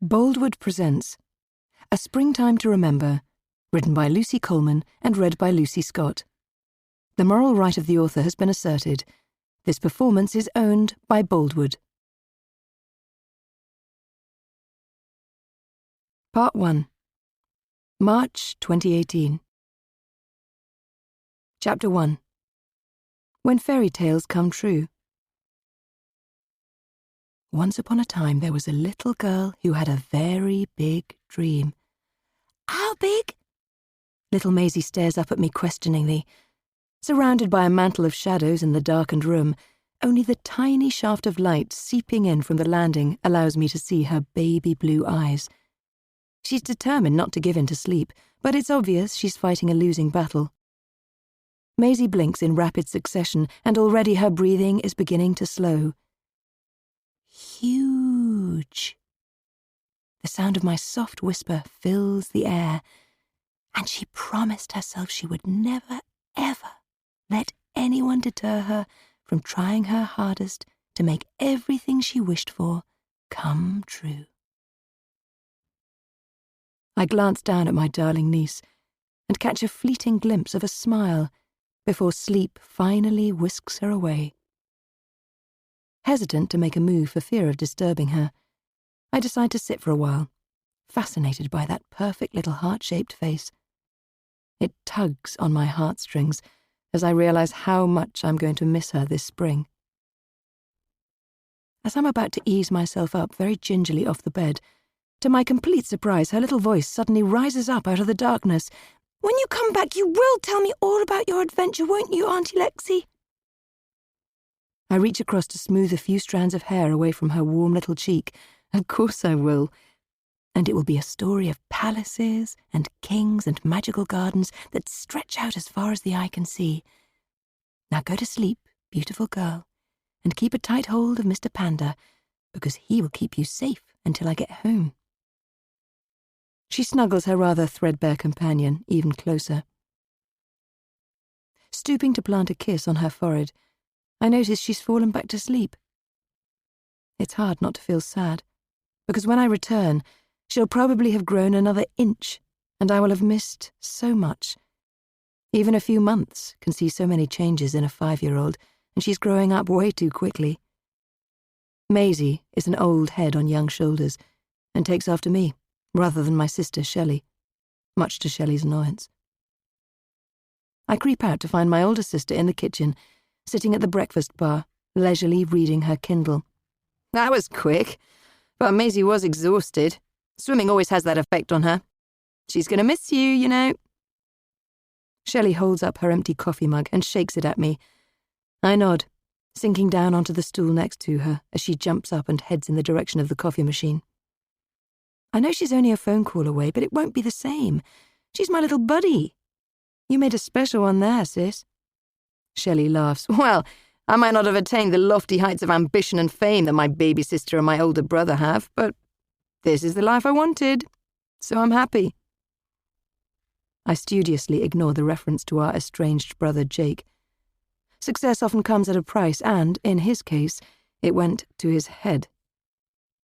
Boldwood presents A Springtime to Remember, written by Lucy Coleman and read by Lucy Scott. The moral right of the author has been asserted. This performance is owned by Boldwood. Part 1. March 2018. Chapter 1. When Fairy Tales Come True. Once upon a time there was a little girl who had a very big dream. How big? Little Maisie stares up at me questioningly. Surrounded by a mantle of shadows in the darkened room, only the tiny shaft of light seeping in from the landing allows me to see her baby blue eyes. She's determined not to give in to sleep, but it's obvious she's fighting a losing battle. Maisie blinks in rapid succession, and already her breathing is beginning to slow. Huge. The sound of my soft whisper fills the air, and she promised herself she would never, ever let anyone deter her from trying her hardest to make everything she wished for come true. I glance down at my darling niece and catch a fleeting glimpse of a smile before sleep finally whisks her away. Hesitant to make a move for fear of disturbing her, I decide to sit for a while, fascinated by that perfect little heart-shaped face. It tugs on my heartstrings as I realize how much I'm going to miss her this spring. As I'm about to ease myself up very gingerly off the bed, to my complete surprise, her little voice suddenly rises up out of the darkness. "When you come back, you will tell me all about your adventure, won't you, Auntie Lexie?" I reach across to smooth a few strands of hair away from her warm little cheek. Of course I will. And it will be a story of palaces and kings and magical gardens that stretch out as far as the eye can see. Now go to sleep, beautiful girl, and keep a tight hold of Mr. Panda, because he will keep you safe until I get home. She snuggles her rather threadbare companion even closer. Stooping to plant a kiss on her forehead, I notice she's fallen back to sleep. It's hard not to feel sad, because when I return, she'll probably have grown another inch, and I will have missed so much. Even a few months can see so many changes in a 5-year-old, and she's growing up way too quickly. Maisie is an old head on young shoulders, and takes after me, rather than my sister Shelley, much to Shelley's annoyance. I creep out to find my older sister in the kitchen, sitting at the breakfast bar, leisurely reading her Kindle. "That was quick, but Maisie was exhausted. Swimming always has that effect on her. She's going to miss you, you know." Shelley holds up her empty coffee mug and shakes it at me. I nod, sinking down onto the stool next to her as she jumps up and heads in the direction of the coffee machine. "I know she's only a phone call away, but it won't be the same. She's my little buddy. You made a special one there, sis." Shelley laughs. "Well, I might not have attained the lofty heights of ambition and fame that my baby sister and my older brother have, but this is the life I wanted, so I'm happy." I studiously ignore the reference to our estranged brother Jake. Success often comes at a price, and, in his case, it went to his head.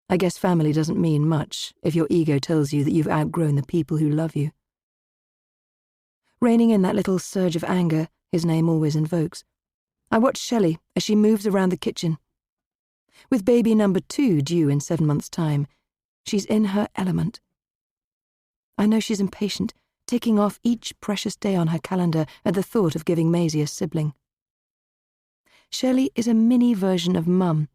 I guess family doesn't mean much if your ego tells you that you've outgrown the people who love you. Reining in that little surge of anger his name always invokes, I watch Shelley as she moves around the kitchen. With baby number 2 due in 7 months' time, she's in her element. I know she's impatient, ticking off each precious day on her calendar at the thought of giving Maisie a sibling. Shelley is a mini version of Mum,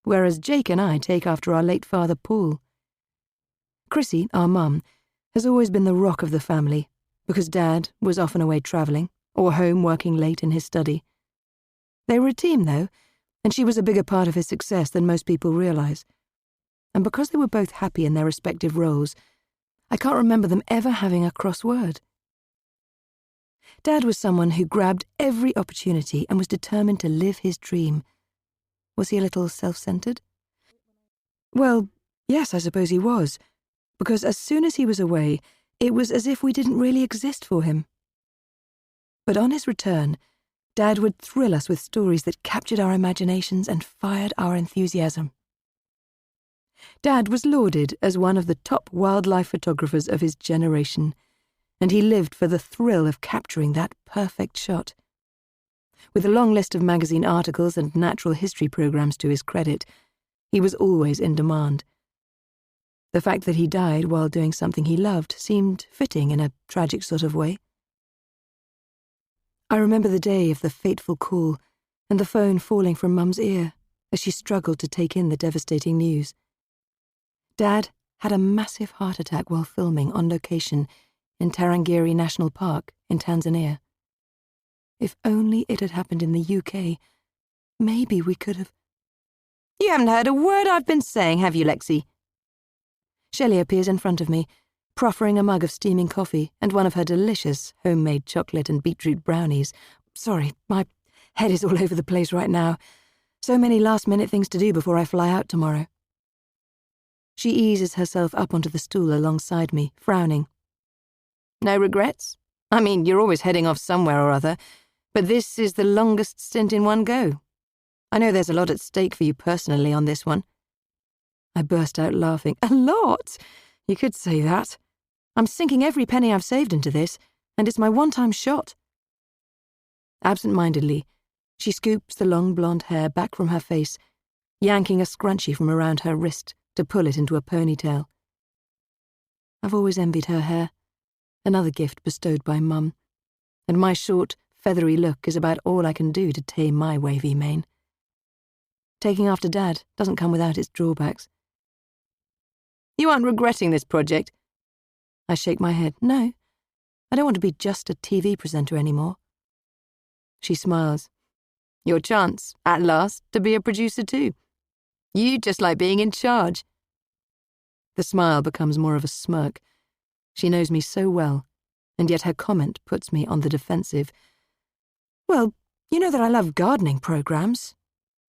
whereas Jake and I take after our late father Paul. Chrissy, our mum, has always been the rock of the family, because Dad was often away travelling, or home working late in his study. They were a team, though, and she was a bigger part of his success than most people realise. And because they were both happy in their respective roles, I can't remember them ever having a cross word. Dad was someone who grabbed every opportunity and was determined to live his dream. Was he a little self-centred? Well, yes, I suppose he was, because as soon as he was away, it was as if we didn't really exist for him. But on his return, Dad would thrill us with stories that captured our imaginations and fired our enthusiasm. Dad was lauded as one of the top wildlife photographers of his generation, and he lived for the thrill of capturing that perfect shot. With a long list of magazine articles and natural history programs to his credit, he was always in demand. The fact that he died while doing something he loved seemed fitting in a tragic sort of way. I remember the day of the fateful call and the phone falling from Mum's ear as she struggled to take in the devastating news. Dad had a massive heart attack while filming on location in Tarangire National Park in Tanzania. If only it had happened in the UK, maybe we could have... "You haven't heard a word I've been saying, have you, Lexie?" Shelley appears in front of me, proffering a mug of steaming coffee and one of her delicious homemade chocolate and beetroot brownies. Sorry, my head is all over the place right now. So many last-minute things to do before I fly out tomorrow. She eases herself up onto the stool alongside me, frowning. "No regrets? I mean, you're always heading off somewhere or other, but this is the longest stint in one go. I know there's a lot at stake for you personally on this one." I burst out laughing. "A lot? You could say that. I'm sinking every penny I've saved into this, and it's my one-time shot." Absent-mindedly, she scoops the long blonde hair back from her face, yanking a scrunchie from around her wrist to pull it into a ponytail. I've always envied her hair, another gift bestowed by Mum, and my short, feathery look is about all I can do to tame my wavy mane. Taking after Dad doesn't come without its drawbacks. "You aren't regretting this project?" I shake my head. "No, I don't want to be just a TV presenter anymore." She smiles. "Your chance, at last, to be a producer too. You just like being in charge." The smile becomes more of a smirk. She knows me so well, and yet her comment puts me on the defensive. "Well, you know that I love gardening programs.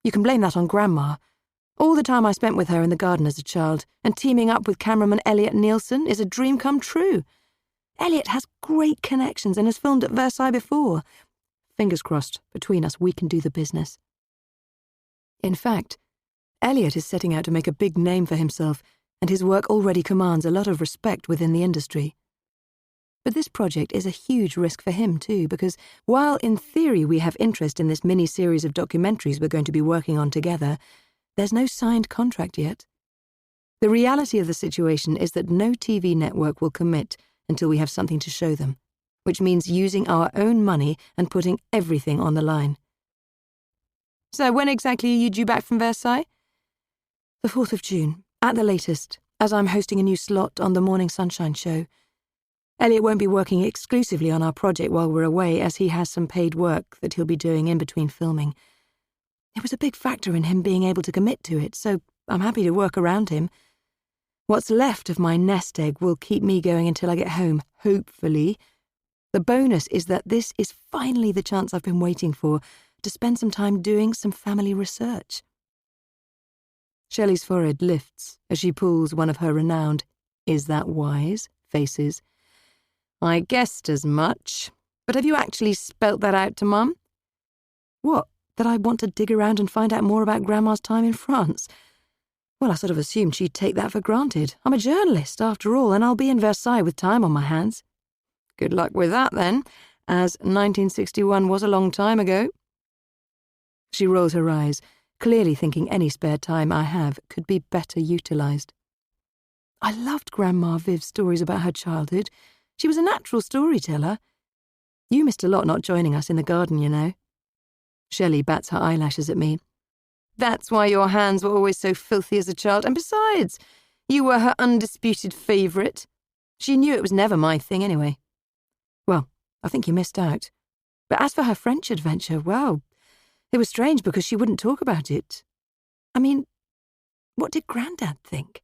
You can blame that on Grandma. All the time I spent with her in the garden as a child, and teaming up with cameraman Elliot Nielsen is a dream come true. Elliot has great connections and has filmed at Versailles before. Fingers crossed, between us we can do the business." In fact, Elliot is setting out to make a big name for himself, and his work already commands a lot of respect within the industry. But this project is a huge risk for him too, because while in theory we have interest in this mini-series of documentaries we're going to be working on together, there's no signed contract yet. The reality of the situation is that no TV network will commit until we have something to show them, which means using our own money and putting everything on the line. "So when exactly are you due back from Versailles?" "The 4th of June, at the latest, as I'm hosting a new slot on the Morning Sunshine show. Elliot won't be working exclusively on our project while we're away, as he has some paid work that he'll be doing in between filming. It was a big factor in him being able to commit to it, so I'm happy to work around him. What's left of my nest egg will keep me going until I get home, hopefully. The bonus is that this is finally the chance I've been waiting for, to spend some time doing some family research." Shelley's forehead lifts as she pulls one of her renowned "Is that wise?" faces. "I guessed as much. But have you actually spelt that out to Mum?" "What, that I want to dig around and find out more about Grandma's time in France? Well, I sort of assumed she'd take that for granted. I'm a journalist, after all, and I'll be in Versailles with time on my hands." "Good luck with that, then, as 1961 was a long time ago." She rolls her eyes, clearly thinking any spare time I have could be better utilised. "I loved Grandma Viv's stories about her childhood. She was a natural storyteller. You missed a lot not joining us in the garden, you know." Shelley bats her eyelashes at me. "That's why your hands were always so filthy as a child, and besides, you were her undisputed favourite. She knew it was never my thing anyway." "Well, I think you missed out. But as for her French adventure, well, it was strange because she wouldn't talk about it. I mean, what did Grandad think?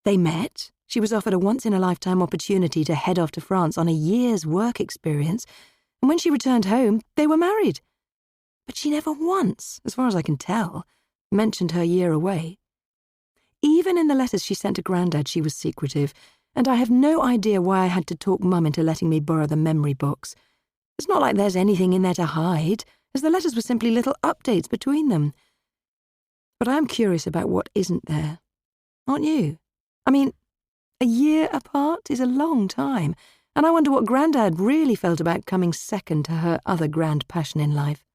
They met, she was offered a once-in-a-lifetime opportunity to head off to France on a year's work experience, and when she returned home, they were married. But she never once, as far as I can tell, mentioned her year away. Even in the letters she sent to Grandad, she was secretive, and I have no idea why I had to talk Mum into letting me borrow the memory box. It's not like there's anything in there to hide, as the letters were simply little updates between them. But I am curious about what isn't there. aren't you? I mean, a year apart is a long time, and I wonder what Grandad really felt about coming second to her other grand passion in life.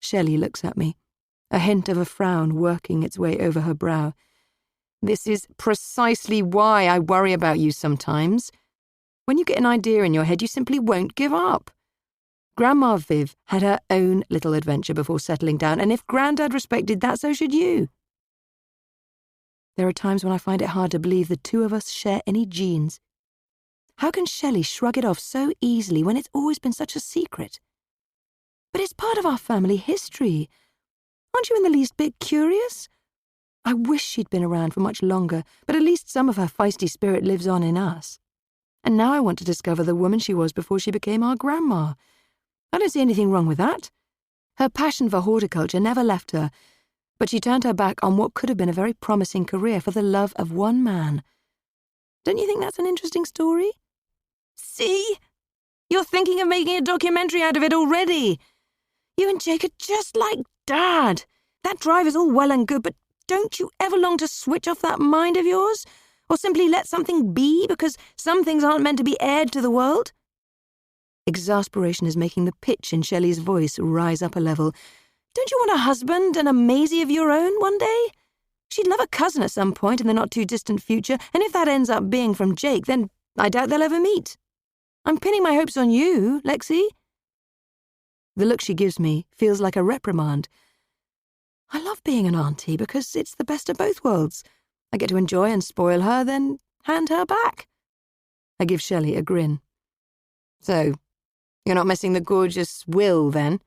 Shelley looks at me, a hint of a frown working its way over her brow. This is precisely why I worry about you sometimes. When you get an idea in your head, you simply won't give up. Grandma Viv had her own little adventure before settling down, and if Grandad respected that, so should you. There are times when I find it hard to believe the two of us share any genes. How can Shelley shrug it off so easily when it's always been such a secret? But it's part of our family history. Aren't you in the least bit curious? I wish she'd been around for much longer, but at least some of her feisty spirit lives on in us. And now I want to discover the woman she was before she became our grandma. I don't see anything wrong with that. Her passion for horticulture never left her, but she turned her back on what could have been a very promising career for the love of one man. Don't you think that's an interesting story? See? You're thinking of making a documentary out of it already. You and Jake are just like Dad. That drive is all well and good, but don't you ever long to switch off that mind of yours? Or simply let something be because some things aren't meant to be aired to the world? Exasperation is making the pitch in Shelley's voice rise up a level. Don't you want a husband and a Maisie of your own one day? She'd love a cousin at some point in the not-too-distant future, and if that ends up being from Jake, then I doubt they'll ever meet. I'm pinning my hopes on you, Lexie. The look she gives me feels like a reprimand. I love being an auntie because it's the best of both worlds. I get to enjoy and spoil her, then hand her back. I give Shelley a grin. So, you're not missing the gorgeous Will, then?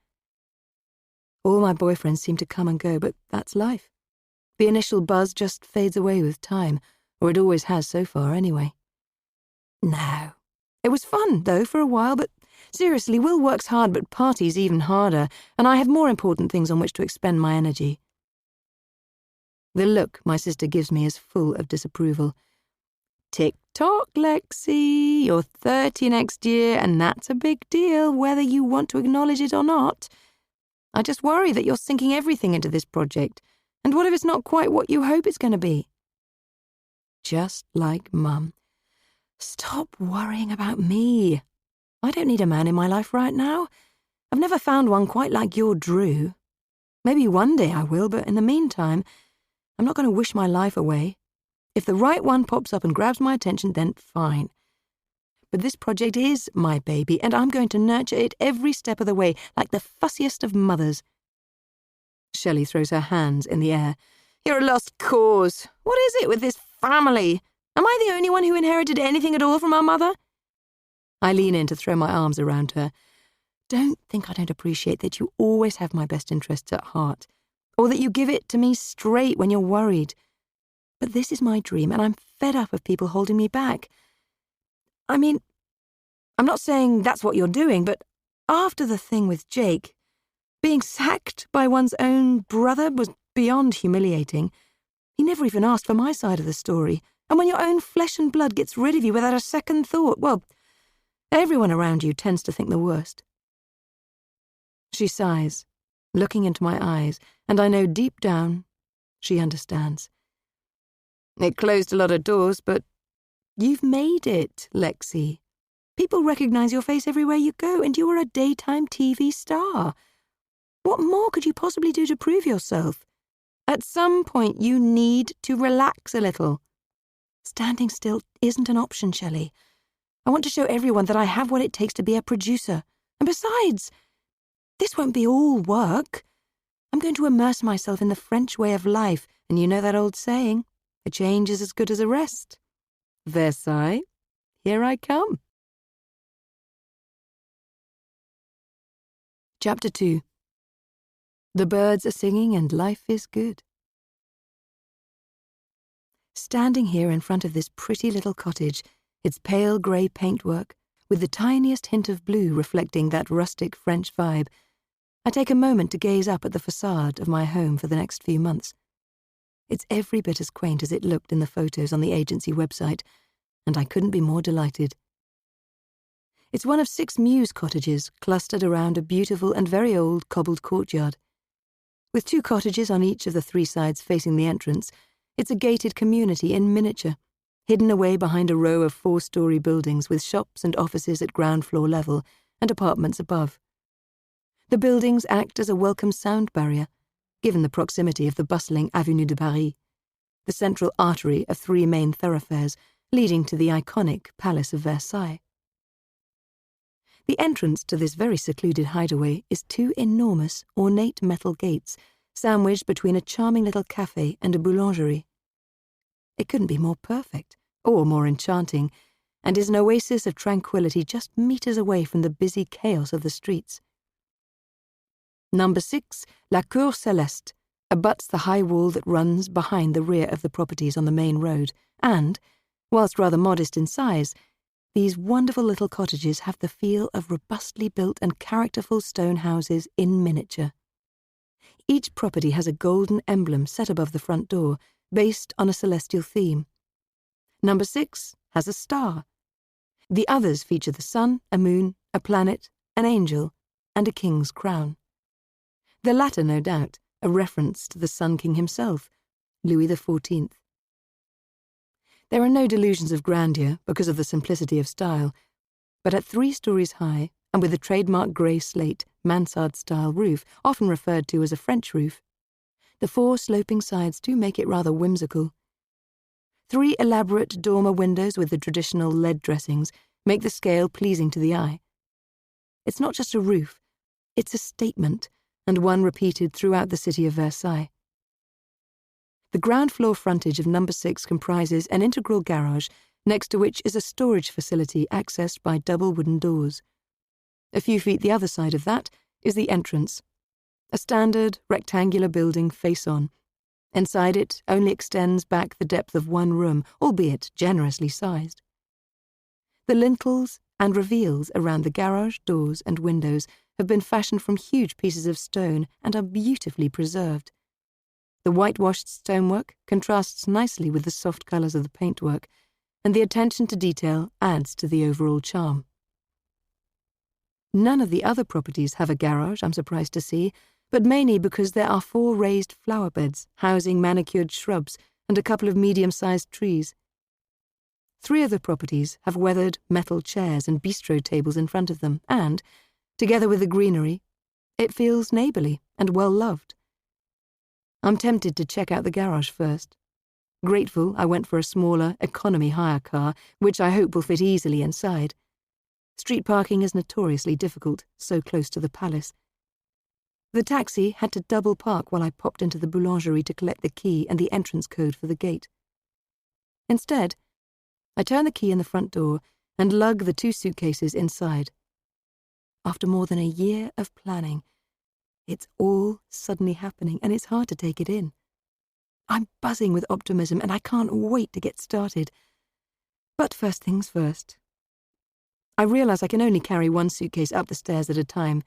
All my boyfriends seem to come and go, but that's life. The initial buzz just fades away with time, or it always has so far anyway. No. It was fun, though, for a while, but seriously, Will works hard but parties even harder, and I have more important things on which to expend my energy. The look my sister gives me is full of disapproval. Tick-tock, Lexie, you're 30 next year, and that's a big deal, whether you want to acknowledge it or not. I just worry that you're sinking everything into this project, and what if it's not quite what you hope it's going to be? Just like Mum. Stop worrying about me. I don't need a man in my life right now. I've never found one quite like your Drew. Maybe one day I will, but in the meantime, I'm not going to wish my life away. If the right one pops up and grabs my attention, then fine. But this project is my baby, and I'm going to nurture it every step of the way, like the fussiest of mothers. Shelley throws her hands in the air. You're a lost cause. What is it with this family? Am I the only one who inherited anything at all from our mother? I lean in to throw my arms around her. Don't think I don't appreciate that you always have my best interests at heart, or that you give it to me straight when you're worried. But this is my dream, and I'm fed up of people holding me back. I mean, I'm not saying that's what you're doing, but after the thing with Jake, being sacked by one's own brother was beyond humiliating. He never even asked for my side of the story, and when your own flesh and blood gets rid of you without a second thought, well, everyone around you tends to think the worst. She sighs, looking into my eyes, and I know deep down she understands. It closed a lot of doors, but you've made it, Lexie. People recognise your face everywhere you go, and you are a daytime TV star. What more could you possibly do to prove yourself? At some point, you need to relax a little. Standing still isn't an option, Shelley. I want to show everyone that I have what it takes to be a producer. And besides, this won't be all work. I'm going to immerse myself in the French way of life, and you know that old saying, a change is as good as a rest. Versailles, here I come. Chapter 2. The birds are singing and life is good. Standing here in front of this pretty little cottage, its pale grey paintwork, with the tiniest hint of blue reflecting that rustic French vibe, I take a moment to gaze up at the facade of my home for the next few months. It's every bit as quaint as it looked in the photos on the agency website, and I couldn't be more delighted. It's one of 6 mews cottages clustered around a beautiful and very old cobbled courtyard. With 2 cottages on each of the 3 sides facing the entrance, It's a gated community in miniature, hidden away behind a row of 4-story buildings with shops and offices at ground floor level and apartments above. The buildings act as a welcome sound barrier, given the proximity of the bustling Avenue de Paris, the central artery of 3 main thoroughfares leading to the iconic Palace of Versailles. The entrance to this very secluded hideaway is 2 enormous, ornate metal gates sandwiched between a charming little café and a boulangerie. It couldn't be more perfect, or more enchanting, and is an oasis of tranquility just meters away from the busy chaos of the streets. Number 6, La Cour Céleste, abuts the high wall that runs behind the rear of the properties on the main road, and, whilst rather modest in size, these wonderful little cottages have the feel of robustly built and characterful stone houses in miniature. Each property has a golden emblem set above the front door, based on a celestial theme. Number 6 has a star. The others feature the sun, a moon, a planet, an angel, and a king's crown. The latter, no doubt, a reference to the Sun King himself, Louis XIV. There are no delusions of grandeur because of the simplicity of style, but at 3 stories high, and with a trademark grey slate, mansard-style roof, often referred to as a French roof, the 4 sloping sides do make it rather whimsical. 3 elaborate dormer windows with the traditional lead dressings make the scale pleasing to the eye. It's not just a roof, it's a statement, and one repeated throughout the city of Versailles. The ground floor frontage of number 6 comprises an integral garage, next to which is a storage facility accessed by double wooden doors. A few feet the other side of that is the entrance, a standard rectangular building face-on. Inside it only extends back the depth of 1 room, albeit generously sized. The lintels and reveals around the garage doors and windows have been fashioned from huge pieces of stone and are beautifully preserved. The whitewashed stonework contrasts nicely with the soft colours of the paintwork, and the attention to detail adds to the overall charm. None of the other properties have a garage, I'm surprised to see, but mainly because there are 4 raised flower beds housing manicured shrubs and a couple of medium-sized trees. 3 of the properties have weathered metal chairs and bistro tables in front of them, and, together with the greenery, it feels neighbourly and well-loved. I'm tempted to check out the garage first. Grateful, I went for a smaller, economy hire car, which I hope will fit easily inside. Street parking is notoriously difficult, so close to the palace. The taxi had to double park while I popped into the boulangerie to collect the key and the entrance code for the gate. Instead, I turn the key in the front door and lug the 2 suitcases inside. After more than a year of planning, it's all suddenly happening, and it's hard to take it in. I'm buzzing with optimism, and I can't wait to get started. But first things first. I realise I can only carry 1 suitcase up the stairs at a time.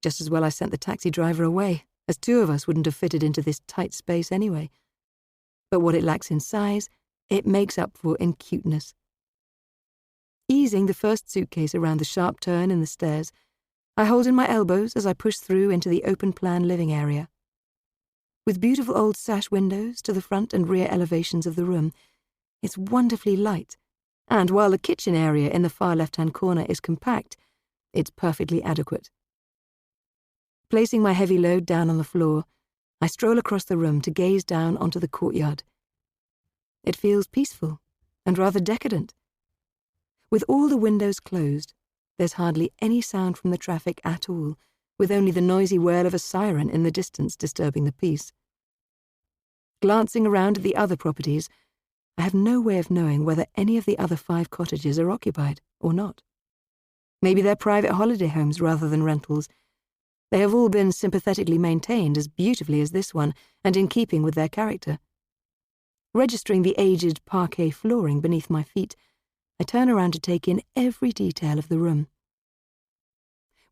Just as well I sent the taxi driver away, as 2 of us wouldn't have fitted into this tight space anyway. But what it lacks in size, it makes up for in cuteness. Easing the first suitcase around the sharp turn in the stairs, I hold in my elbows as I push through into the open-plan living area. With beautiful old sash windows to the front and rear elevations of the room, it's wonderfully light, and while the kitchen area in the far left-hand corner is compact, it's perfectly adequate. Placing my heavy load down on the floor, I stroll across the room to gaze down onto the courtyard. It feels peaceful and rather decadent. With all the windows closed, there's hardly any sound from the traffic at all, with only the noisy wail of a siren in the distance disturbing the peace. Glancing around at the other properties, I have no way of knowing whether any of the other 5 cottages are occupied or not. Maybe they're private holiday homes rather than rentals. They have all been sympathetically maintained as beautifully as this one, and in keeping with their character. Registering the aged parquet flooring beneath my feet, I turn around to take in every detail of the room.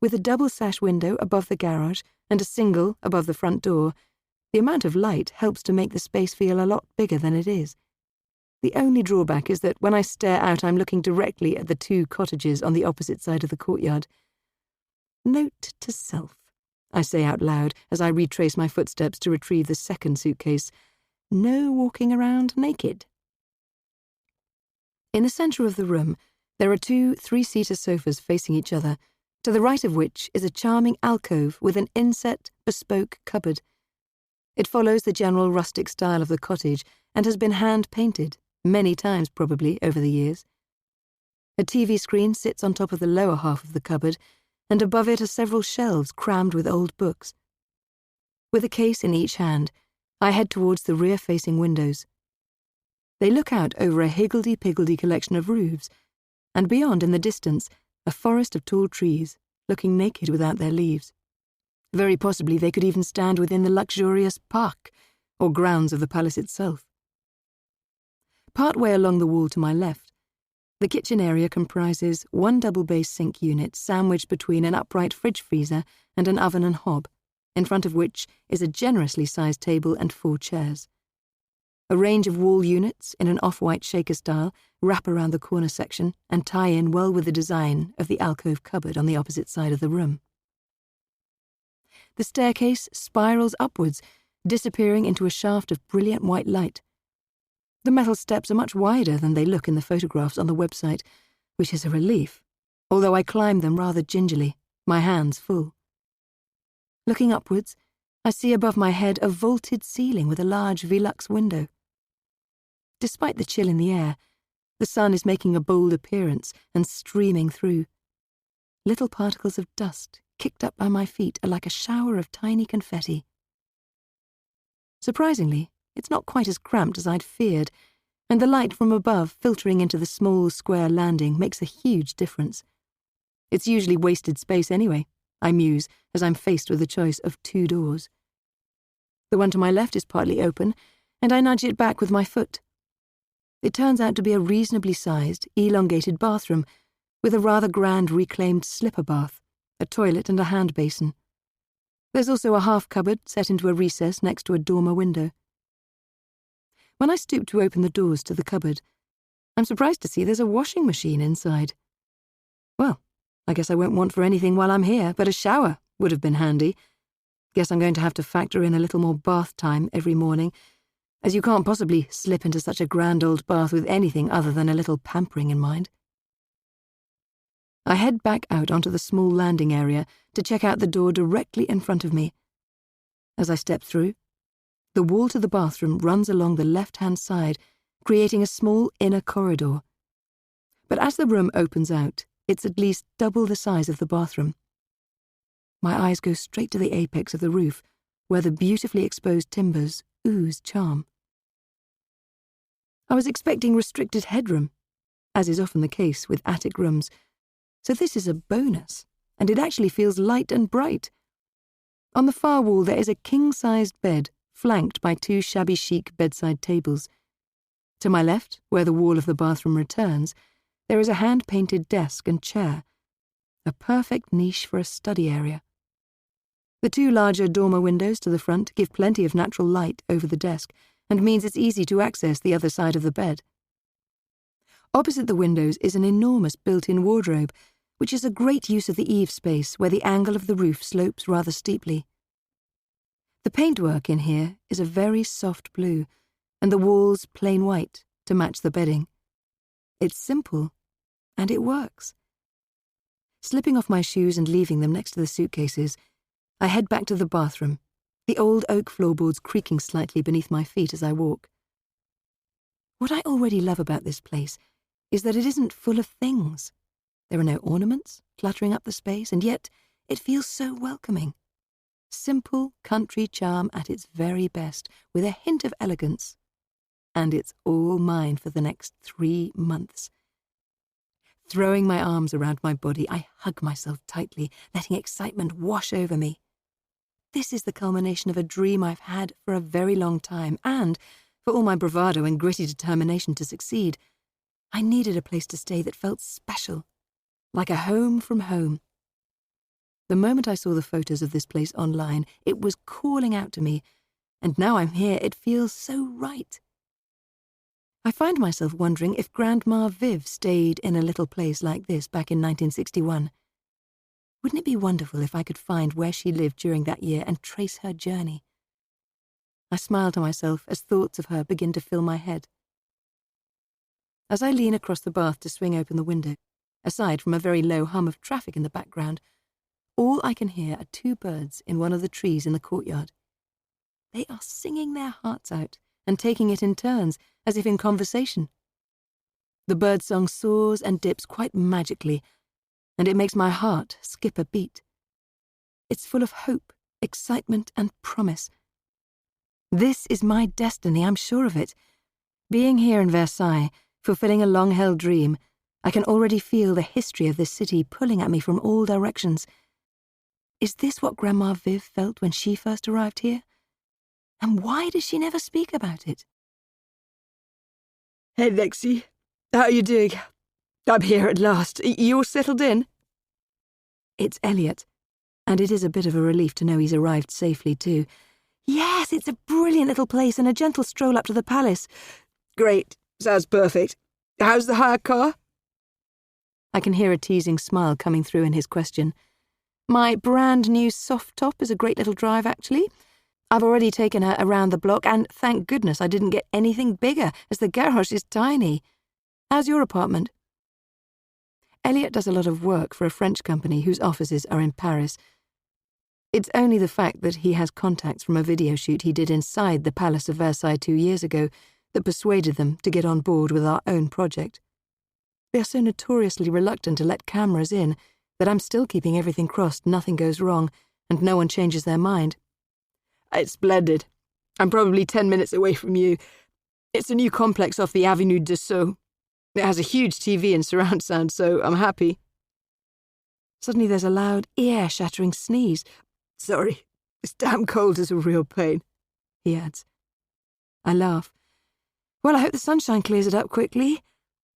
With a double sash window above the garage and a single above the front door, the amount of light helps to make the space feel a lot bigger than it is. The only drawback is that when I stare out, I'm looking directly at the 2 cottages on the opposite side of the courtyard. Note to self, I say out loud as I retrace my footsteps to retrieve the second suitcase. no walking around naked. In the centre of the room, there are 2 3-seater sofas facing each other, to the right of which is a charming alcove with an inset, bespoke cupboard. It follows the general rustic style of the cottage and has been hand-painted, many times probably over the years. A TV screen sits on top of the lower half of the cupboard, and above it are several shelves crammed with old books. With a case in each hand, I head towards the rear-facing windows. They look out over a higgledy-piggledy collection of roofs, and beyond in the distance, a forest of tall trees, looking naked without their leaves. Very possibly they could even stand within the luxurious park, or grounds of the palace itself. Part way along the wall to my left, the kitchen area comprises 1 double-base sink unit sandwiched between an upright fridge freezer and an oven and hob, in front of which is a generously sized table and 4 chairs. A range of wall units in an off-white shaker style wrap around the corner section and tie in well with the design of the alcove cupboard on the opposite side of the room. The staircase spirals upwards, disappearing into a shaft of brilliant white light. The metal steps are much wider than they look in the photographs on the website, which is a relief, although I climb them rather gingerly, my hands full. Looking upwards, I see above my head a vaulted ceiling with a large Velux window. Despite the chill in the air, the sun is making a bold appearance and streaming through. Little particles of dust kicked up by my feet are like a shower of tiny confetti. Surprisingly, it's not quite as cramped as I'd feared, and the light from above filtering into the small square landing makes a huge difference. It's usually wasted space anyway, I muse as I'm faced with the choice of 2 doors. The one to my left is partly open, and I nudge it back with my foot. It turns out to be a reasonably sized, elongated bathroom, with a rather grand reclaimed slipper bath, a toilet and a hand basin. There's also a half cupboard set into a recess next to a dormer window. When I stoop to open the doors to the cupboard, I'm surprised to see there's a washing machine inside. Well, I guess I won't want for anything while I'm here, but a shower would have been handy. Guess I'm going to have to factor in a little more bath time every morning, as you can't possibly slip into such a grand old bath with anything other than a little pampering in mind. I head back out onto the small landing area to check out the door directly in front of me. As I step through, the wall to the bathroom runs along the left-hand side, creating a small inner corridor. But as the room opens out, it's at least double the size of the bathroom. My eyes go straight to the apex of the roof, where the beautifully exposed timbers ooze charm. I was expecting restricted headroom, as is often the case with attic rooms, so this is a bonus, and it actually feels light and bright. On the far wall there is a king-sized bed, flanked by 2 shabby chic bedside tables. To my left, where the wall of the bathroom returns, there is a hand-painted desk and chair, a perfect niche for a study area. The 2 larger dormer windows to the front give plenty of natural light over the desk and means it's easy to access the other side of the bed. Opposite the windows is an enormous built-in wardrobe, which is a great use of the eave space where the angle of the roof slopes rather steeply. The paintwork in here is a very soft blue, and the walls plain white to match the bedding. It's simple, and it works. Slipping off my shoes and leaving them next to the suitcases, I head back to the bathroom, the old oak floorboards creaking slightly beneath my feet as I walk. What I already love about this place is that it isn't full of things. There are no ornaments cluttering up the space, and yet it feels so welcoming. Simple country charm at its very best, with a hint of elegance. And it's all mine for the next 3 months. Throwing my arms around my body, I hug myself tightly, letting excitement wash over me. This is the culmination of a dream I've had for a very long time, and, for all my bravado and gritty determination to succeed, I needed a place to stay that felt special, like a home from home. The moment I saw the photos of this place online, it was calling out to me, and now I'm here, it feels so right. I find myself wondering if Grandma Viv stayed in a little place like this back in 1961. Wouldn't it be wonderful if I could find where she lived during that year and trace her journey? I smile to myself as thoughts of her begin to fill my head. As I lean across the bath to swing open the window, aside from a very low hum of traffic in the background, all I can hear are two birds in one of the trees in the courtyard. They are singing their hearts out and taking it in turns, as if in conversation. The birdsong soars and dips quite magically, and it makes my heart skip a beat. It's full of hope, excitement, and promise. This is my destiny, I'm sure of it. Being here in Versailles, fulfilling a long-held dream, I can already feel the history of this city pulling at me from all directions. Is this what Grandma Viv felt when she first arrived here? And why does she never speak about it? Hey, Lexie. How are you doing? I'm here at last. You all settled in? It's Elliot, and it is a bit of a relief to know he's arrived safely too. Yes, it's a brilliant little place and a gentle stroll up to the palace. Great. Sounds perfect. How's the hired car? I can hear a teasing smile coming through in his question. My brand new soft top is a great little drive, actually. I've already taken her around the block, and thank goodness I didn't get anything bigger, as the garage is tiny. How's your apartment? Elliot does a lot of work for a French company whose offices are in Paris. It's only the fact that he has contacts from a video shoot he did inside the Palace of Versailles 2 years ago that persuaded them to get on board with our own project. They are so notoriously reluctant to let cameras in that I'm still keeping everything crossed nothing goes wrong and no one changes their mind. It's splendid. I'm probably 10 minutes away from you. It's a new complex off the Avenue de Sceaux. It has a huge TV and surround sound, so I'm happy. Suddenly there's a loud, ear-shattering sneeze. Sorry, this damn cold is a real pain, he adds. I laugh. Well, I hope the sunshine clears it up quickly.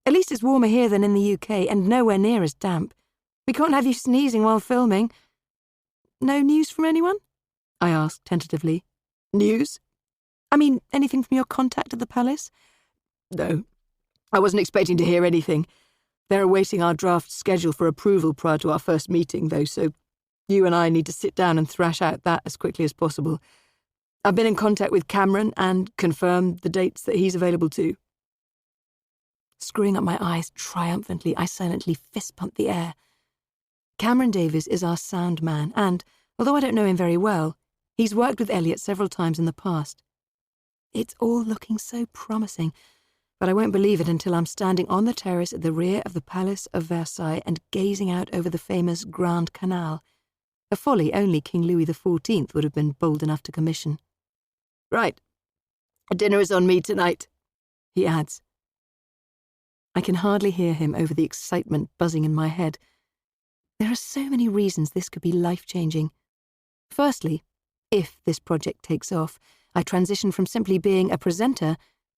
At least it's warmer here than in the UK, and nowhere near as damp. We can't have you sneezing while filming. No news from anyone? I asked tentatively. News? I mean, anything from your contact at the palace? No. I wasn't expecting to hear anything. They're awaiting our draft schedule for approval prior to our first meeting, though, so you and I need to sit down and thrash out that as quickly as possible. I've been in contact with Cameron and confirmed the dates that he's available too. Screwing up my eyes triumphantly, I silently fist-pump the air. Cameron Davies is our sound man, and, although I don't know him very well, he's worked with Elliot several times in the past. It's all looking so promising, but I won't believe it until I'm standing on the terrace at the rear of the Palace of Versailles and gazing out over the famous Grand Canal, a folly only King Louis XIV would have been bold enough to commission. Right. Dinner is on me tonight, he adds. I can hardly hear him over the excitement buzzing in my head. There are so many reasons this could be life-changing. Firstly, if this project takes off, I transition from simply being a presenter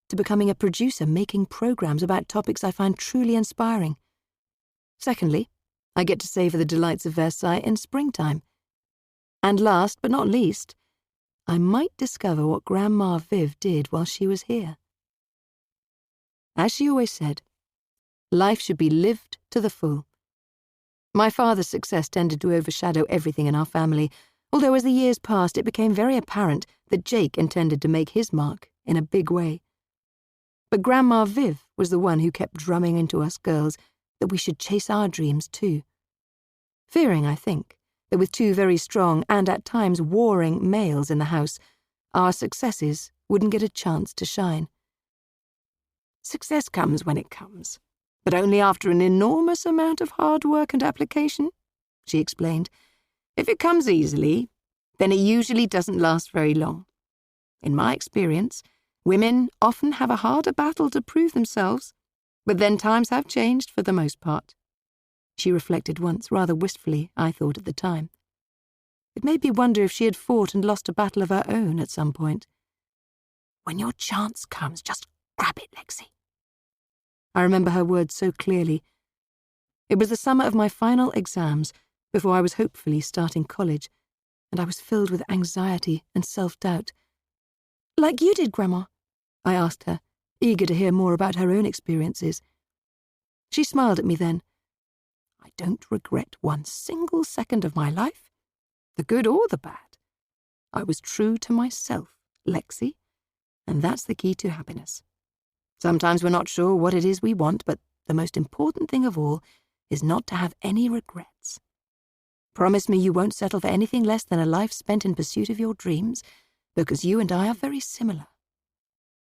to becoming a producer making programs about topics I find truly inspiring. Secondly, I get to savour the delights of Versailles in springtime. And last but not least, I might discover what Grandma Viv did while she was here. As she always said, life should be lived to the full. My father's success tended to overshadow everything in our family, although as the years passed it became very apparent that Jake intended to make his mark in a big way. But Grandma Viv was the one who kept drumming into us girls that we should chase our dreams too. Fearing, I think, that with two very strong and at times warring males in the house, our successes wouldn't get a chance to shine. Success comes when it comes, but only after an enormous amount of hard work and application, she explained. If it comes easily, then it usually doesn't last very long. In my experience, women often have a harder battle to prove themselves, but then times have changed for the most part. She reflected once, rather wistfully, I thought at the time. It made me wonder if she had fought and lost a battle of her own at some point. When your chance comes, just grab it, Lexie. I remember her words so clearly. It was the summer of my final exams, before I was hopefully starting college, and I was filled with anxiety and self-doubt. Like you did, Grandma? I asked her, eager to hear more about her own experiences. She smiled at me then. I don't regret one single second of my life, the good or the bad. I was true to myself Lexie, and that's the key to happiness. Sometimes we're not sure what it is we want, but the most important thing of all is not to have any regrets. Promise me you won't settle for anything less than a life spent in pursuit of your dreams, because you and I are very similar.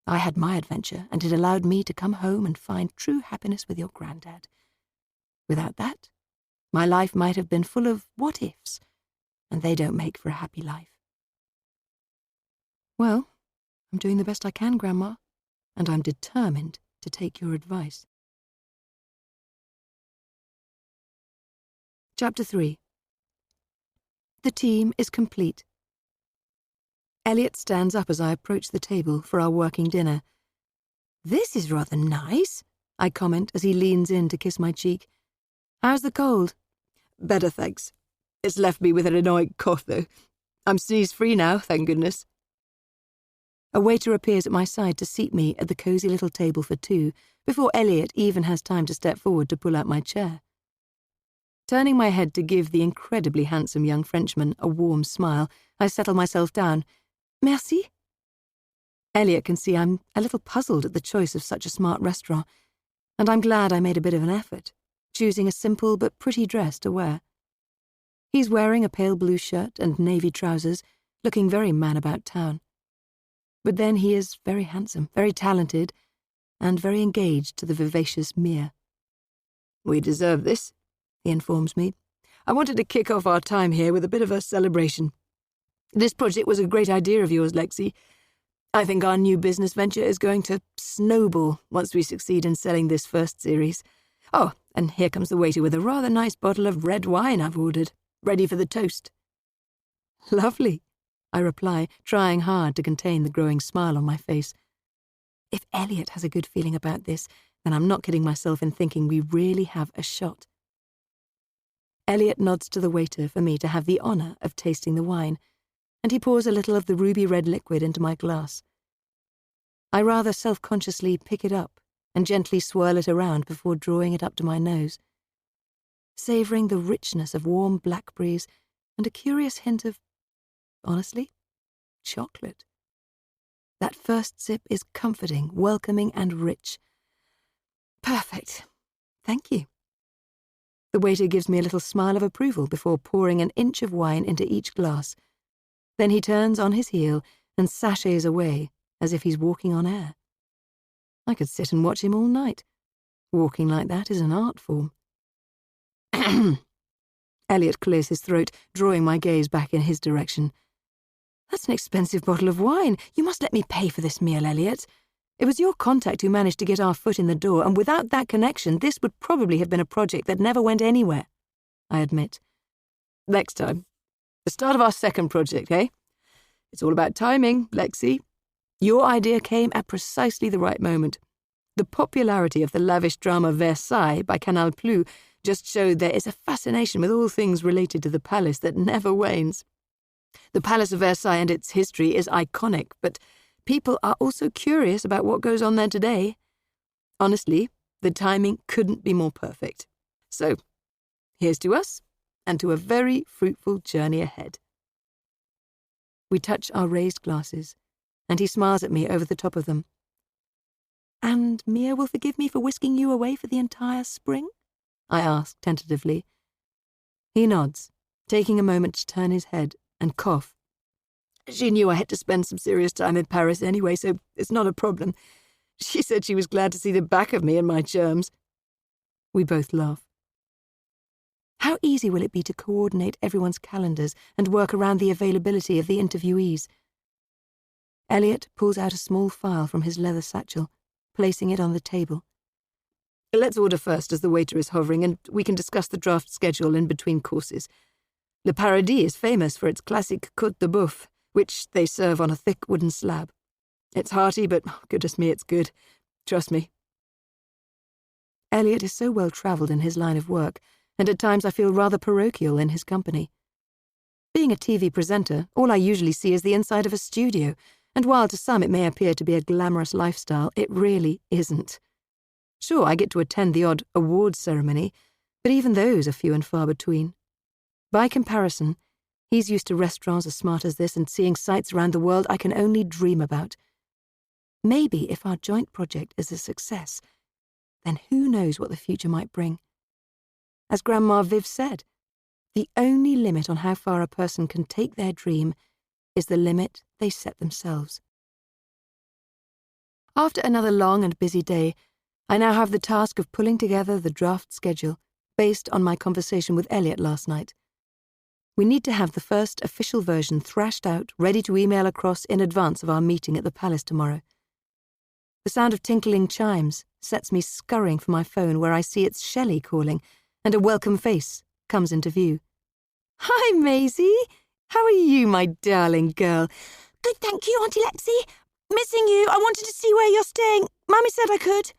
I had my adventure, and it allowed me to come home and find true happiness with your granddad. Without that, my life might have been full of what-ifs, and they don't make for a happy life. Well, I'm doing the best I can, Grandma, and I'm determined to take your advice. Chapter 3. The team is complete. Elliot stands up as I approach the table for our working dinner. "This is rather nice," I comment as he leans in to kiss my cheek. "How's the cold?" "Better, thanks. It's left me with an annoying cough, though. I'm sneeze-free now, thank goodness." A waiter appears at my side to seat me at the cosy little table for two, before Elliot even has time to step forward to pull out my chair. Turning my head to give the incredibly handsome young Frenchman a warm smile, I settle myself down. "Merci." Elliot can see I'm a little puzzled at the choice of such a smart restaurant, and I'm glad I made a bit of an effort, choosing a simple but pretty dress to wear. He's wearing a pale blue shirt and navy trousers, looking very man about town. But then he is very handsome, very talented, and very engaged to the vivacious Mia. "We deserve this," he informs me. "I wanted to kick off our time here with a bit of a celebration. This project was a great idea of yours, Lexie. I think our new business venture is going to snowball once we succeed in selling this first series. Oh, and here comes the waiter with a rather nice bottle of red wine I've ordered, ready for the toast." "Lovely," I reply, trying hard to contain the growing smile on my face. If Elliot has a good feeling about this, then I'm not kidding myself in thinking we really have a shot. Elliot nods to the waiter for me to have the honour of tasting the wine, and he pours a little of the ruby-red liquid into my glass. I rather self-consciously pick it up and gently swirl it around before drawing it up to my nose, savouring the richness of warm blackberries and a curious hint of, honestly, chocolate. That first sip is comforting, welcoming, and rich. Perfect. Thank you. The waiter gives me a little smile of approval before pouring an inch of wine into each glass. Then he turns on his heel and sashays away as if he's walking on air. I could sit and watch him all night. Walking like that is an art form. Elliot clears his throat, drawing my gaze back in his direction. "That's an expensive bottle of wine. You must let me pay for this meal, Elliot. It was your contact who managed to get our foot in the door, and without that connection, this would probably have been a project that never went anywhere," I admit. "Next time. The start of our second project, eh? It's all about timing, Lexie. Your idea came at precisely the right moment. The popularity of the lavish drama Versailles by Canal+ just showed there is a fascination with all things related to the palace that never wanes. The Palace of Versailles and its history is iconic, but people are also curious about what goes on there today. Honestly, the timing couldn't be more perfect. So, here's to us, and to a very fruitful journey ahead." We touch our raised glasses, and he smiles at me over the top of them. "And Mia will forgive me for whisking you away for the entire spring?" I ask tentatively. He nods, taking a moment to turn his head and cough. "She knew I had to spend some serious time in Paris anyway, so it's not a problem. She said she was glad to see the back of me and my germs." We both laugh. How easy will it be to coordinate everyone's calendars and work around the availability of the interviewees? Elliot pulls out a small file from his leather satchel, placing it on the table. "Let's order first as the waiter is hovering, and we can discuss the draft schedule in between courses. Le Paradis is famous for its classic côte de boeuf, which they serve on a thick wooden slab. It's hearty, but goodness me, it's good. Trust me." Elliot is so well-travelled in his line of work, and at times I feel rather parochial in his company. Being a TV presenter, all I usually see is the inside of a studio, and while to some it may appear to be a glamorous lifestyle, it really isn't. Sure, I get to attend the odd awards ceremony, but even those are few and far between. By comparison, He's used to restaurants as smart as this and seeing sights around the world I can only dream about. Maybe if our joint project is a success, then who knows what the future might bring. As Grandma Viv said, the only limit on how far a person can take their dream is the limit they set themselves. After another long and busy day, I now have the task of pulling together the draft schedule based on my conversation with Elliot last night. We need to have the first official version thrashed out, ready to email across in advance of our meeting at the Palace tomorrow. The sound of tinkling chimes sets me scurrying for my phone where I see it's Shelley calling, and a welcome face comes into view. "Hi, Maisie. How are you, my darling girl?" "Good, thank you, Auntie Lexie. Missing you. I wanted to see where you're staying. Mummy said I could."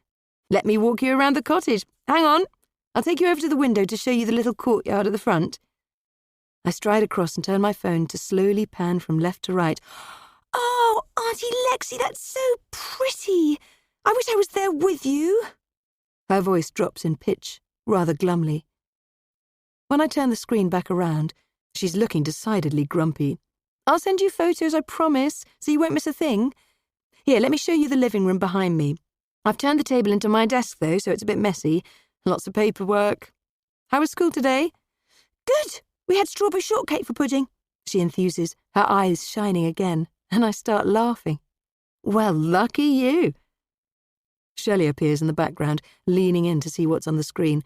"Let me walk you around the cottage. Hang on. I'll take you over to the window to show you the little courtyard at the front." I stride across and turn my phone to slowly pan from left to right. "Oh, Auntie Lexie, that's so pretty. I wish I was there with you." Her voice drops in pitch, rather glumly. When I turn the screen back around, she's looking decidedly grumpy. "I'll send you photos, I promise, so you won't miss a thing. Here, let me show you the living room behind me. I've turned the table into my desk, though, so it's a bit messy. Lots of paperwork. How was school today?" "Good. We had strawberry shortcake for pudding," she enthuses, her eyes shining again, and I start laughing. "Well, lucky you." Shelley appears in the background, leaning in to see what's on the screen.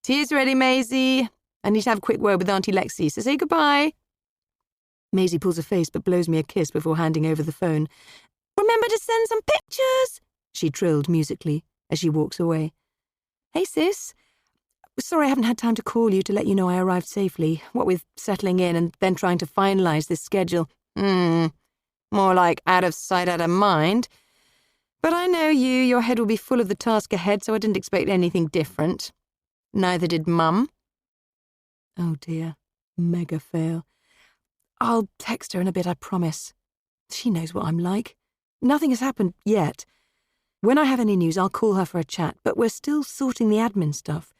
"Tea's ready, Maisie. I need to have a quick word with Auntie Lexie, so say goodbye." Maisie pulls a face but blows me a kiss before handing over the phone. "Remember to send some pictures," she trilled musically as she walks away. "Hey, sis. Sorry I haven't had time to call you to let you know I arrived safely, what with settling in and then trying to finalise this schedule. More like out of sight, out of mind. But I know you, your head will be full of the task ahead, so I didn't expect anything different. Neither did Mum." Oh dear, mega fail. "I'll text her in a bit, I promise. She knows what I'm like. Nothing has happened yet. When I have any news, I'll call her for a chat, but we're still sorting the admin stuff.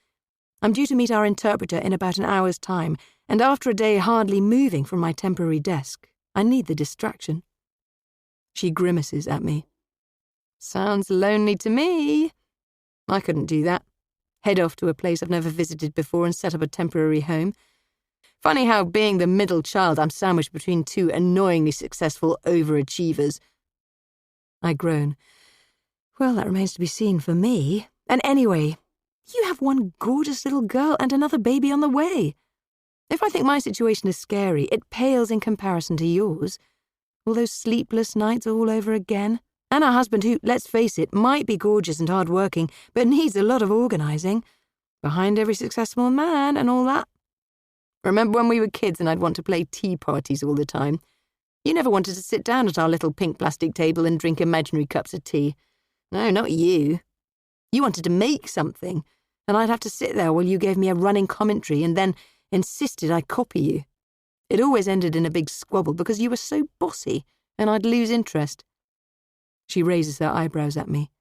I'm due to meet our interpreter in about an hour's time, and after a day hardly moving from my temporary desk, I need the distraction." She grimaces at me. "Sounds lonely to me. I couldn't do that. Head off to a place I've never visited before and set up a temporary home. Funny how, being the middle child, I'm sandwiched between two annoyingly successful overachievers." I groan. Well, that remains to be seen for me. And anyway, you have one gorgeous little girl and another baby on the way. If I think my situation is scary, it pales in comparison to yours. All those sleepless nights all over again. And a husband who, let's face it, might be gorgeous and hard-working, but needs a lot of organising. Behind every successful man and all that. Remember when we were kids and I'd want to play tea parties all the time? You never wanted to sit down at our little pink plastic table and drink imaginary cups of tea. No, not you. You wanted to make something, and I'd have to sit there while you gave me a running commentary and then insisted I copy you. It always ended in a big squabble because you were so bossy, and I'd lose interest." She raises her eyebrows at me.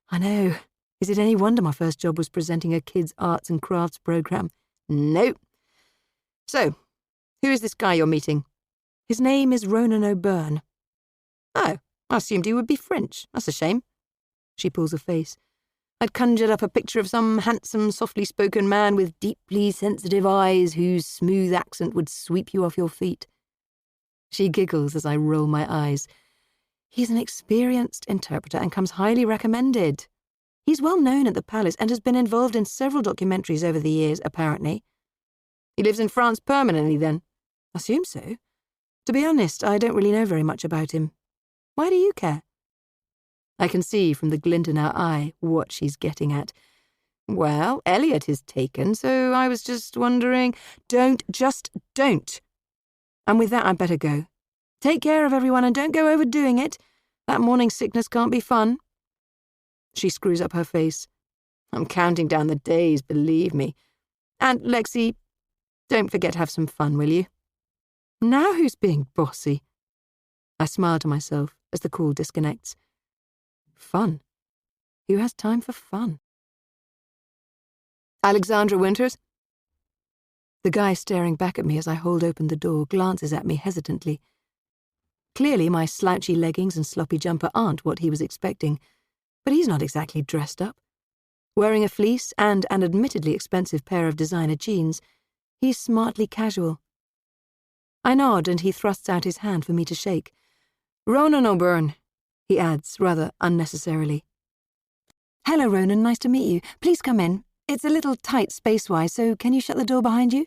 "I know. Is it any wonder my first job was presenting a kids' arts and crafts programme? Nope. So, who is this guy you're meeting?" "His name is Ronan O'Byrne." "Oh, I assumed he would be French. That's a shame." She pulls a face. "I'd conjured up a picture of some handsome, softly-spoken man with deeply sensitive eyes whose smooth accent would sweep you off your feet." She giggles as I roll my eyes. "He's an experienced interpreter and comes highly recommended. He's well known at the Palace and has been involved in several documentaries over the years, apparently." "He lives in France permanently, then?" "Assume so. To be honest, I don't really know very much about him. Why do you care?" I can see from the glint in her eye what she's getting at. "Well, Elliot is taken, so I was just wondering—" Just don't. And with that, I'd better go. Take care of everyone and don't go overdoing it. That morning sickness can't be fun." She screws up her face. "I'm counting down the days, believe me. And, Lexie, don't forget to have some fun, will you?" Now who's being bossy? I smile to myself as the call disconnects. Fun? Who has time for fun? "Alexandra Winters?" The guy staring back at me as I hold open the door glances at me hesitantly. Clearly my slouchy leggings and sloppy jumper aren't what he was expecting, but he's not exactly dressed up. Wearing a fleece and an admittedly expensive pair of designer jeans, he's smartly casual. I nod and he thrusts out his hand for me to shake. "Ronan O'Byrne," he adds, rather unnecessarily. Hello, Ronan, nice to meet you. Please come in. It's a little tight space-wise, so can you shut the door behind you?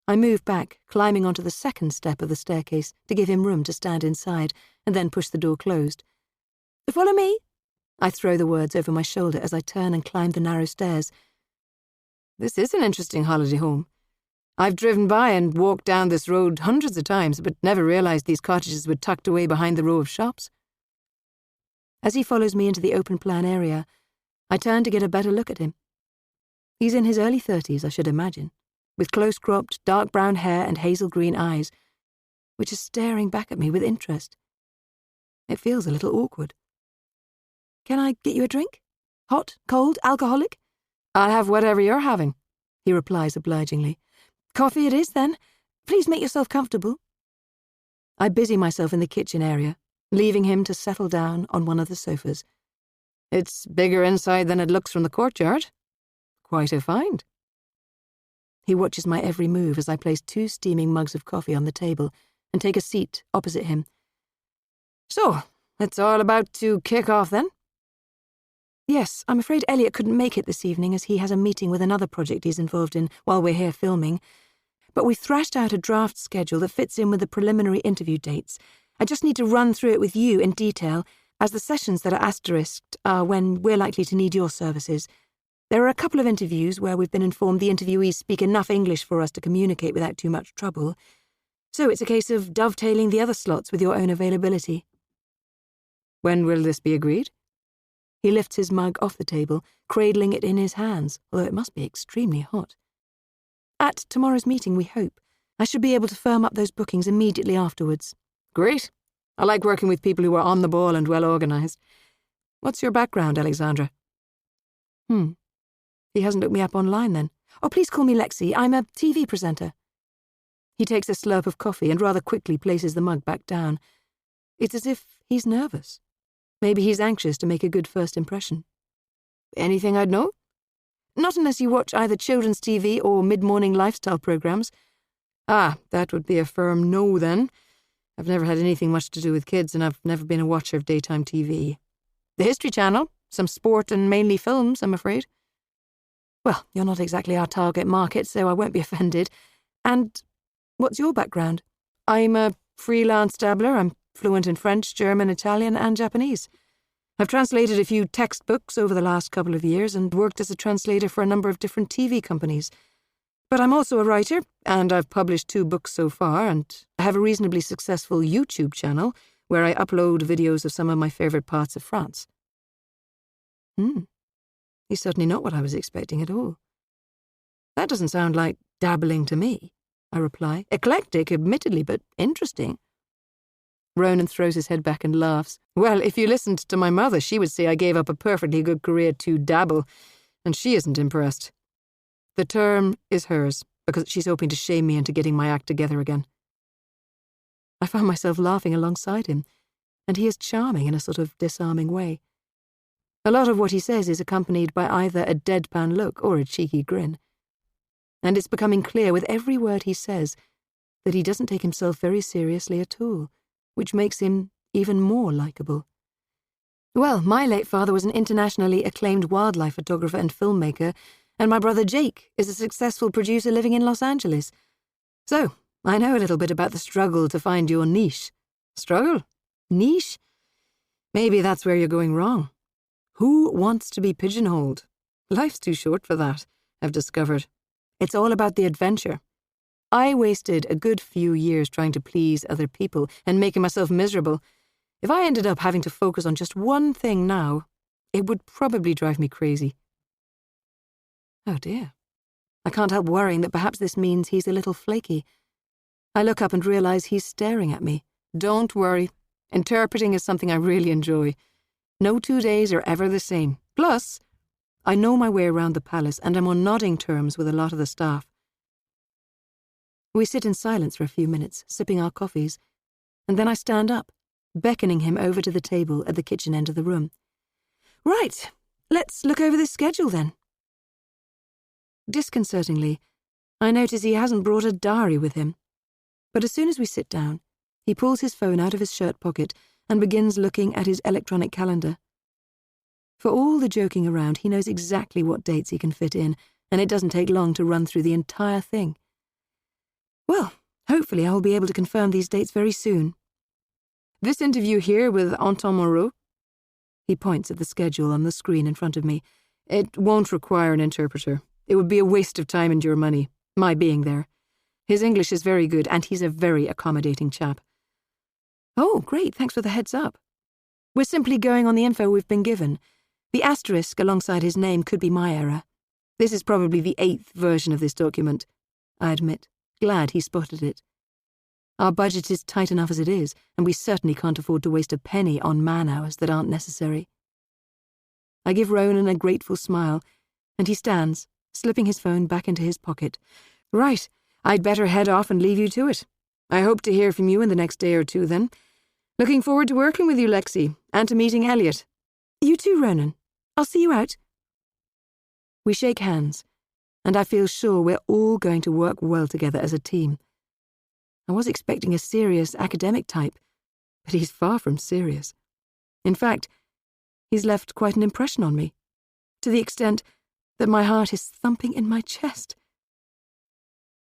I move back, climbing onto the second step of the staircase to give him room to stand inside, and then push the door closed. "Follow me." I throw the words over my shoulder as I turn and climb the narrow stairs. This is an interesting holiday home. I've driven by and walked down this road hundreds of times, but never realised these cottages were tucked away behind the row of shops. As he follows me into the open-plan area, I turn to get a better look at him. He's in his early 30s, I should imagine, with close-cropped, dark brown hair and hazel-green eyes, which is staring back at me with interest. It feels a little awkward. "Can I get you a drink? Hot, cold, alcoholic?" "I'll have whatever you're having," he replies obligingly. "Coffee it is, then. Please make yourself comfortable." I busy myself in the kitchen area, leaving him to settle down on one of the sofas. "It's bigger inside than it looks from the courtyard. Quite a find." He watches my every move as I place 2 steaming mugs of coffee on the table and take a seat opposite him. "So, it's all about to kick off then?" "Yes, I'm afraid Elliot couldn't make it this evening as he has a meeting with another project he's involved in while we're here filming. But we've thrashed out a draft schedule that fits in with the preliminary interview dates. I just need to run through it with you in detail, as the sessions that are asterisked are when we're likely to need your services. There are a couple of interviews where we've been informed the interviewees speak enough English for us to communicate without too much trouble. So it's a case of dovetailing the other slots with your own availability." "When will this be agreed?" He lifts his mug off the table, cradling it in his hands, although it must be extremely hot. "At tomorrow's meeting, we hope. I should be able to firm up those bookings immediately afterwards." "Great. I like working with people who are on the ball and well organised. What's your background, Alexandra?" He hasn't looked me up online then. "Oh, please call me Lexie. I'm a TV presenter." He takes a slurp of coffee and rather quickly places the mug back down. It's as if he's nervous. Maybe he's anxious to make a good first impression. "Anything I'd know?" "Not unless you watch either children's TV or mid-morning lifestyle programmes." "Ah, that would be a firm no then. I've never had anything much to do with kids and I've never been a watcher of daytime TV. The History Channel, some sport and mainly films, I'm afraid." "Well, you're not exactly our target market, so I won't be offended. And what's your background?" "I'm a freelance dabbler. I'm fluent in French, German, Italian, and Japanese. I've translated a few textbooks over the last couple of years and worked as a translator for a number of different TV companies. But I'm also a writer, and I've published 2 books so far, and I have a reasonably successful YouTube channel where I upload videos of some of my favourite parts of France." He's certainly not what I was expecting at all. "That doesn't sound like dabbling to me," I reply. "Eclectic, admittedly, but interesting." Ronan throws his head back and laughs. "Well, if you listened to my mother, she would say I gave up a perfectly good career to dabble, and she isn't impressed. The term is hers, because she's hoping to shame me into getting my act together again." I found myself laughing alongside him, and he is charming in a sort of disarming way. A lot of what he says is accompanied by either a deadpan look or a cheeky grin. And it's becoming clear with every word he says that he doesn't take himself very seriously at all, which makes him even more likeable. Well, my late father was an internationally acclaimed wildlife photographer and filmmaker, and my brother Jake is a successful producer living in Los Angeles. So, I know a little bit about the struggle to find your niche. Struggle? Niche? Maybe that's where you're going wrong. Who wants to be pigeonholed? Life's too short for that, I've discovered. It's all about the adventure. I wasted a good few years trying to please other people and making myself miserable. If I ended up having to focus on just one thing now, it would probably drive me crazy. Oh dear. I can't help worrying that perhaps this means he's a little flaky. I look up and realise he's staring at me. Don't worry. Interpreting is something I really enjoy. No 2 days are ever the same. Plus, I know my way around the palace and I'm on nodding terms with a lot of the staff. We sit in silence for a few minutes, sipping our coffees, and then I stand up, beckoning him over to the table at the kitchen end of the room. Right, let's look over this schedule then. Disconcertingly, I notice he hasn't brought a diary with him. But as soon as we sit down, he pulls his phone out of his shirt pocket and begins looking at his electronic calendar. For all the joking around, he knows exactly what dates he can fit in, and it doesn't take long to run through the entire thing. Well, hopefully I will be able to confirm these dates very soon. This interview here with Anton Moreau, he points at the schedule on the screen in front of me. It won't require an interpreter. It would be a waste of time and your money, my being there. His English is very good, and he's a very accommodating chap. Oh, great, thanks for the heads up. We're simply going on the info we've been given. The asterisk alongside his name could be my error. This is probably the 8th version of this document, I admit, glad he spotted it. Our budget is tight enough as it is, and we certainly can't afford to waste a penny on man-hours that aren't necessary. I give Ronan a grateful smile, and he stands, slipping his phone back into his pocket. Right, I'd better head off and leave you to it. I hope to hear from you in the next day or two, then. Looking forward to working with you, Lexie, and to meeting Elliot. You too, Ronan. I'll see you out. We shake hands, and I feel sure we're all going to work well together as a team. I was expecting a serious academic type, but he's far from serious. In fact, he's left quite an impression on me, to the extent that my heart is thumping in my chest.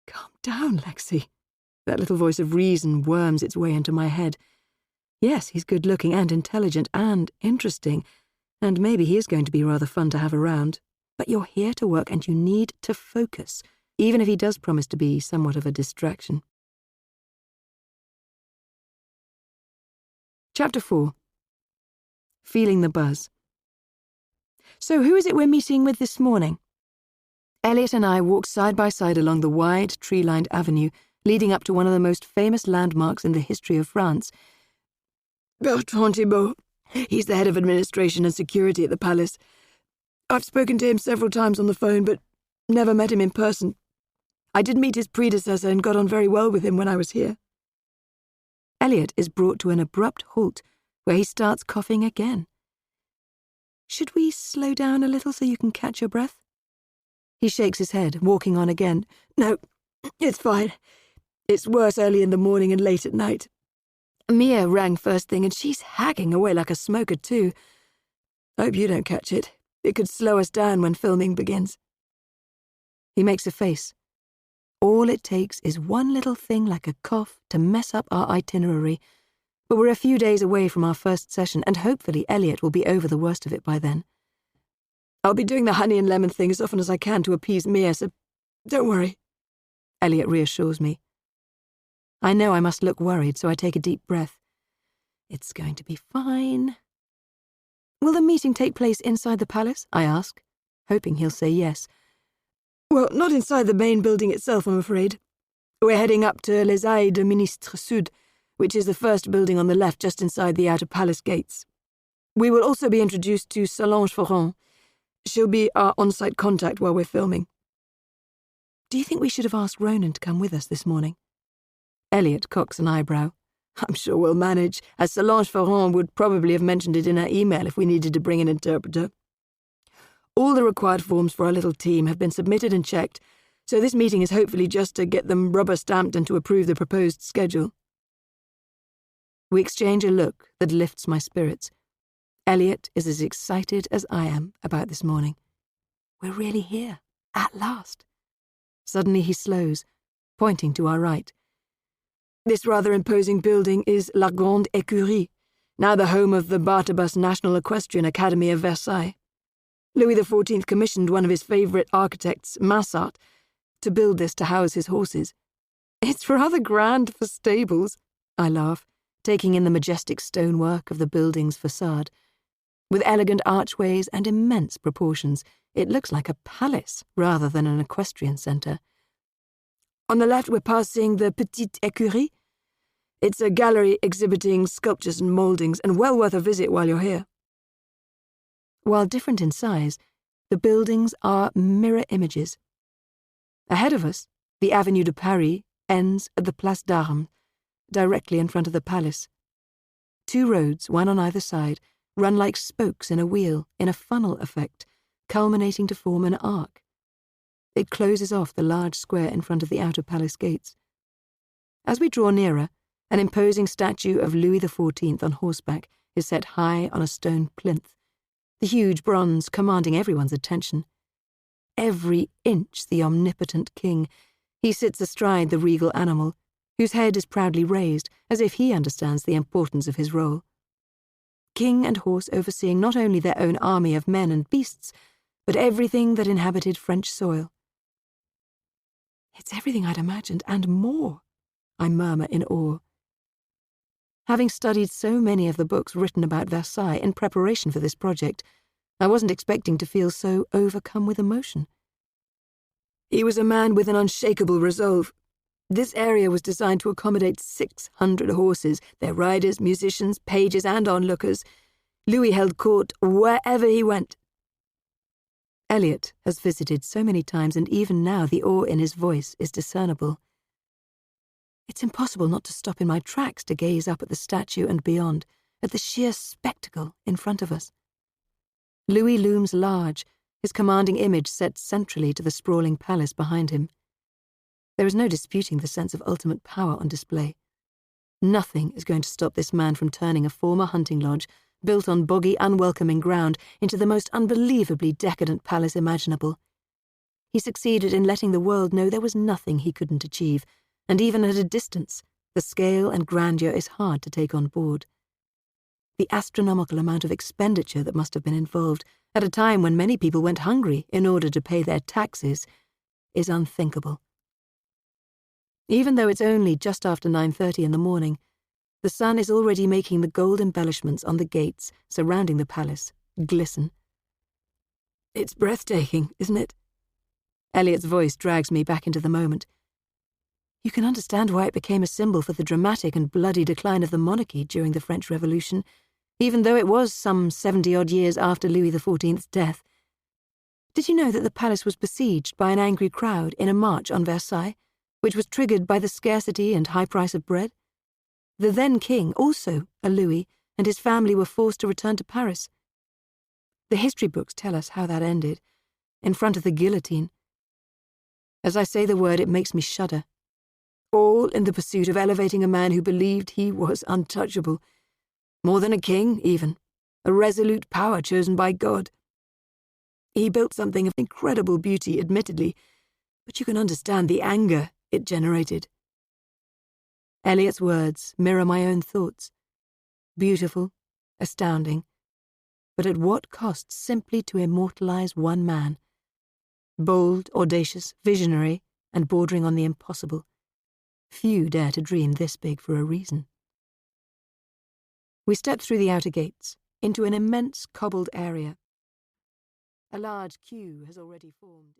Calm down, Lexie. That little voice of reason worms its way into my head. Yes, he's good-looking and intelligent and interesting, and maybe he is going to be rather fun to have around. But you're here to work and you need to focus, even if he does promise to be somewhat of a distraction. Chapter 4. Feeling the buzz. So who is it we're meeting with this morning? Elliot and I walk side by side along the wide, tree-lined avenue leading up to one of the most famous landmarks in the history of France. Bertrand Thibault. He's the head of administration and security at the palace. I've spoken to him several times on the phone, but never met him in person. I did meet his predecessor and got on very well with him when I was here. Elliot is brought to an abrupt halt, where he starts coughing again. Should we slow down a little so you can catch your breath? He shakes his head, walking on again. No, it's fine. It's worse early in the morning and late at night. Mia rang first thing, and she's hacking away like a smoker too. I hope you don't catch it. It could slow us down when filming begins. He makes a face. All it takes is one little thing like a cough to mess up our itinerary. But we're a few days away from our first session, and hopefully Elliot will be over the worst of it by then. I'll be doing the honey and lemon thing as often as I can to appease Mia, so don't worry. Elliot reassures me. I know I must look worried, so I take a deep breath. It's going to be fine. Will the meeting take place inside the palace? I ask, hoping he'll say yes. Well, not inside the main building itself, I'm afraid. We're heading up to Les Halles de Ministre Sud, which is the first building on the left just inside the outer palace gates. We will also be introduced to Solange Ferrand. She'll be our on-site contact while we're filming. Do you think we should have asked Ronan to come with us this morning? Elliot cocks an eyebrow. I'm sure we'll manage, as Solange Ferrand would probably have mentioned it in her email if we needed to bring an interpreter. All the required forms for our little team have been submitted and checked, so this meeting is hopefully just to get them rubber-stamped and to approve the proposed schedule. We exchange a look that lifts my spirits. Elliot is as excited as I am about this morning. We're really here, at last. Suddenly he slows, pointing to our right. This rather imposing building is La Grande Écurie, now the home of the Bartabas National Equestrian Academy of Versailles. Louis XIV commissioned one of his favourite architects, Massart, to build this to house his horses. It's rather grand for stables, I laugh, taking in the majestic stonework of the building's facade. With elegant archways and immense proportions, it looks like a palace rather than an equestrian centre. On the left, we're passing the Petite Écurie. It's a gallery exhibiting sculptures and mouldings, and well worth a visit while you're here. While different in size, the buildings are mirror images. Ahead of us, the Avenue de Paris ends at the Place d'Armes, directly in front of the palace. 2 roads, one on either side, run like spokes in a wheel, in a funnel effect, culminating to form an arc. It closes off the large square in front of the outer palace gates. As we draw nearer, an imposing statue of Louis XIV on horseback is set high on a stone plinth, the huge bronze commanding everyone's attention. Every inch the omnipotent king, he sits astride the regal animal, whose head is proudly raised, as if he understands the importance of his role. King and horse overseeing not only their own army of men and beasts, but everything that inhabited French soil. "It's everything I'd imagined, and more," I murmur in awe. Having studied so many of the books written about Versailles in preparation for this project, I wasn't expecting to feel so overcome with emotion. He was a man with an unshakable resolve. This area was designed to accommodate 600 horses, their riders, musicians, pages, and onlookers. Louis held court wherever he went. Eliot has visited so many times, and even now the awe in his voice is discernible. It's impossible not to stop in my tracks to gaze up at the statue and beyond, at the sheer spectacle in front of us. Louis looms large, his commanding image set centrally to the sprawling palace behind him. There is no disputing the sense of ultimate power on display. Nothing is going to stop this man from turning a former hunting lodge, built on boggy, unwelcoming ground, into the most unbelievably decadent palace imaginable. He succeeded in letting the world know there was nothing he couldn't achieve, and even at a distance, the scale and grandeur is hard to take on board. The astronomical amount of expenditure that must have been involved, at a time when many people went hungry in order to pay their taxes, is unthinkable. Even though it's only just after 9:30 in the morning, the sun is already making the gold embellishments on the gates surrounding the palace glisten. "It's breathtaking, isn't it?" Eliot's voice drags me back into the moment. You can understand why it became a symbol for the dramatic and bloody decline of the monarchy during the French Revolution, even though it was some 70-odd years after Louis XIV's death. Did you know that the palace was besieged by an angry crowd in a march on Versailles, which was triggered by the scarcity and high price of bread? The then king, also a Louis, and his family were forced to return to Paris. The history books tell us how that ended, in front of the guillotine. As I say the word, it makes me shudder. All in the pursuit of elevating a man who believed he was untouchable. More than a king, even. A resolute power chosen by God. He built something of incredible beauty, admittedly, but you can understand the anger it generated. Eliot's words mirror my own thoughts. Beautiful, astounding, but at what cost simply to immortalize one man? Bold, audacious, visionary, and bordering on the impossible. Few dare to dream this big for a reason. We step through the outer gates, into an immense cobbled area. A large queue has already formed.